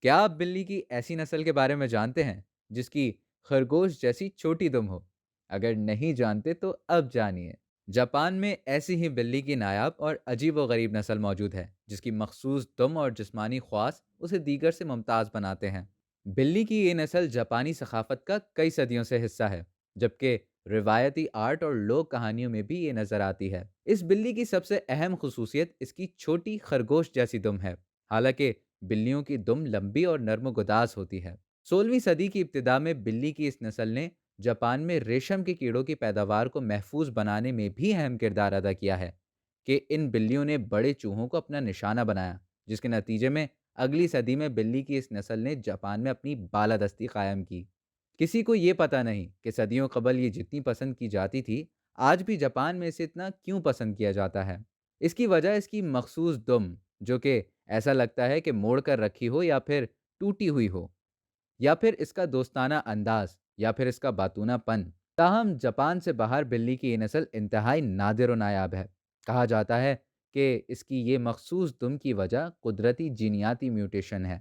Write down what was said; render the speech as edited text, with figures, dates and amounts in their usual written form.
کیا آپ بلی کی ایسی نسل کے بارے میں جانتے ہیں جس کی خرگوش جیسی چھوٹی دم ہو؟ اگر نہیں جانتے تو اب جانیے۔ جاپان میں ایسی ہی بلی کی نایاب اور عجیب و غریب نسل موجود ہے جس کی مخصوص دم اور جسمانی خواص اسے دیگر سے ممتاز بناتے ہیں۔ بلی کی یہ نسل جاپانی ثقافت کا کئی صدیوں سے حصہ ہے، جبکہ روایتی آرٹ اور لوک کہانیوں میں بھی یہ نظر آتی ہے۔ اس بلی کی سب سے اہم خصوصیت اس کی چھوٹی خرگوش جیسی دم ہے۔ حالانکہ بلیوں کی دم لمبی اور نرم و گداز ہوتی ہے۔ 16ویں صدی کی ابتدا میں بلی کی اس نسل نے جاپان میں ریشم کے کیڑوں کی پیداوار کو محفوظ بنانے میں بھی اہم کردار ادا کیا ہے کہ ان بلیوں نے بڑے چوہوں کو اپنا نشانہ بنایا، جس کے نتیجے میں اگلی صدی میں بلی کی اس نسل نے جاپان میں اپنی بالادستی قائم کی۔ کسی کو یہ پتہ نہیں کہ صدیوں قبل یہ جتنی پسند کی جاتی تھی، آج بھی جاپان میں اسے اتنا کیوں پسند کیا جاتا ہے۔ اس کی وجہ اس کی مخصوص دم، جو کہ ایسا لگتا ہے کہ موڑ کر رکھی ہو یا پھر ٹوٹی ہوئی ہو، یا پھر اس کا دوستانہ انداز، یا پھر اس کا باتونہ پن۔ تاہم جاپان سے باہر بلی کی یہ نسل انتہائی نادر و نایاب ہے۔ کہا جاتا ہے کہ اس کی یہ مخصوص دم کی وجہ قدرتی جینیاتی میوٹیشن ہے۔